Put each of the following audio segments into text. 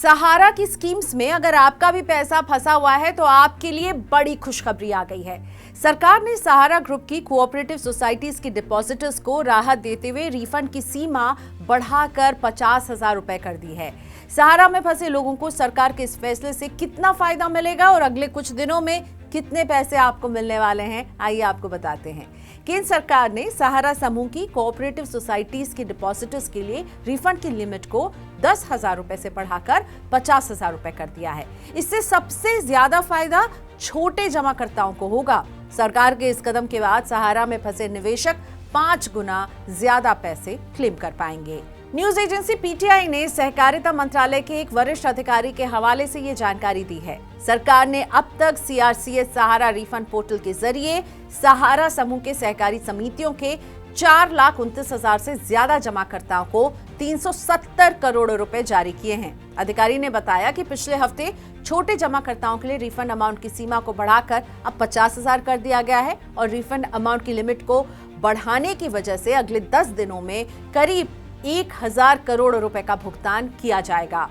सहारा की स्कीम्स में अगर आपका भी पैसा फंसा हुआ है तो आपके लिए बड़ी खुशखबरी आ गई है। सरकार ने सहारा ग्रुप की कोऑपरेटिव सोसाइटीज की डिपॉजिटर्स को राहत देते हुए रिफंड की सीमा बढ़ाकर 50,000 रुपए कर दी है। सहारा में फंसे लोगों को सरकार के इस फैसले से कितना फायदा मिलेगा और अगले कुछ दिनों में कितने पैसे आपको मिलने वाले हैं, आइए आपको बताते हैं। केंद्र सरकार ने सहारा समूह की कोऑपरेटिव सोसाइटीज के डिपॉजिटर्स के लिए रिफंड की लिमिट को 10,000 रुपए से बढ़ाकर 50,000 रुपए कर दिया है। इससे सबसे ज्यादा फायदा छोटे जमाकर्ताओं को होगा। सरकार के इस कदम के बाद सहारा में फंसे निवेशक 5 गुना ज्यादा पैसे क्लेम कर पाएंगे। न्यूज एजेंसी पीटीआई ने सहकारिता मंत्रालय के एक वरिष्ठ अधिकारी के हवाले से ये जानकारी दी है। सरकार ने अब तक सीआरसीएस सहारा रिफंड पोर्टल के जरिए सहारा समूह के सहकारी समितियों के 4,29,000 से ज्यादा जमाकर्ताओं को 370 करोड़ रुपए जारी किए हैं। अधिकारी ने बताया कि पिछले हफ्ते छोटे जमाकर्ताओं के लिए रिफंड अमाउंट की सीमा को बढ़ाकर अब 50,000 कर दिया गया है और रिफंड अमाउंट की लिमिट को बढ़ाने की वजह से अगले 10 दिनों में करीब 1,000 करोड़ रुपए का भुगतान किया जाएगा।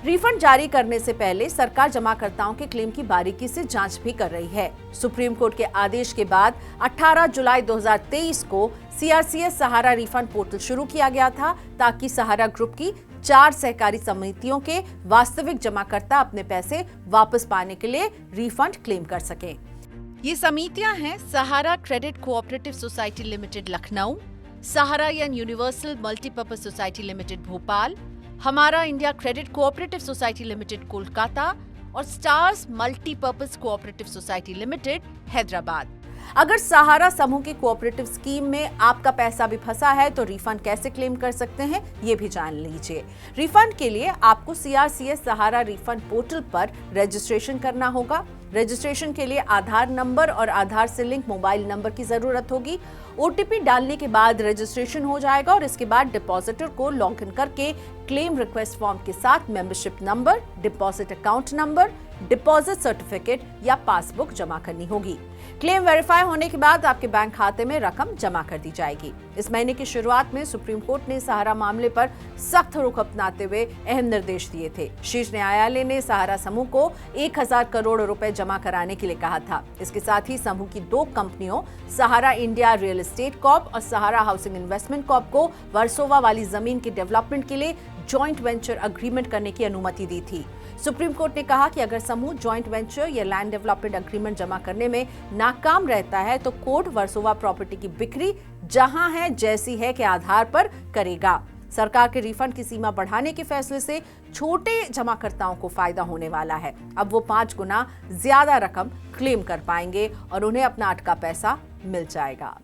रिफंड जारी करने से पहले सरकार जमाकर्ताओं के क्लेम की बारीकी से जांच भी कर रही है। सुप्रीम कोर्ट के आदेश के बाद 18 जुलाई 2023 को सीआरसीएस सहारा रिफंड पोर्टल शुरू किया गया था ताकि सहारा ग्रुप की 4 सहकारी समितियों के वास्तविक जमाकर्ता अपने पैसे वापस पाने के लिए रिफंड क्लेम कर सकें। ये समितियां हैं Sahara credit cooperative society limited Lucknow, Sahara young universal multipurpose society limited Bhopal, Hamara India credit cooperative society limited Kolkata और stars multipurpose cooperative society limited Hyderabad. अगर सहारा समूह की कोऑपरेटिव स्कीम में आपका पैसा भी फंसा है तो रिफंड कैसे क्लेम कर सकते हैं, ये भी जान लीजिए। रिफंड के लिए आपको सीआरसीएस सहारा रिफंड पोर्टल पर रजिस्ट्रेशन करना होगा। रजिस्ट्रेशन के लिए आधार नंबर और आधार से लिंक मोबाइल नंबर की जरूरत होगी। ओटीपी डालने के बाद रजिस्ट्रेशन हो जाएगा और इसके बाद डिपॉजिटर को लॉग इन करके क्लेम रिक्वेस्ट फॉर्म के साथ membership number, deposit account number, deposit certificate या पासबुक जमा करनी होगी। क्लेम वेरीफाई होने के बाद आपके बैंक खाते में रकम जमा कर दी जाएगी। इस महीने की शुरुआत में सुप्रीम कोर्ट ने सहारा मामले पर सख्त रुख अपनाते हुए अहम निर्देश दिए थे। शीर्ष न्यायालय ने सहारा समूह को 1,000 करोड़ रुपए जमा कराने के लिए कहा था। इसके साथ ही समूह की 2 कंपनियों सहारा इंडिया रियल एस्टेट कॉर्प और सहारा हाउसिंग इन्वेस्टमेंट कॉर्प को वर्सोवा वाली जमीन के डेवलपमेंट के लिए जॉइंट वेंचर अग्रीमेंट करने की अनुमति दी थी। सुप्रीम कोर्ट ने कहा कि अगर समूह जॉइंट वेंचर या लैंड डेवलपमेंट अग्रीमेंट जमा करने में नाकाम रहता है तो कोर्ट वर्सोवा प्रॉपर्टी की बिक्री जहां है जैसी है के आधार पर करेगा। सरकार के रिफंड की सीमा बढ़ाने के फैसले से छोटे जमाकर्ताओं को फायदा होने वाला है। अब वो 5 गुना ज्यादा रकम क्लेम कर पाएंगे और उन्हें अपना अटका पैसा मिल जाएगा।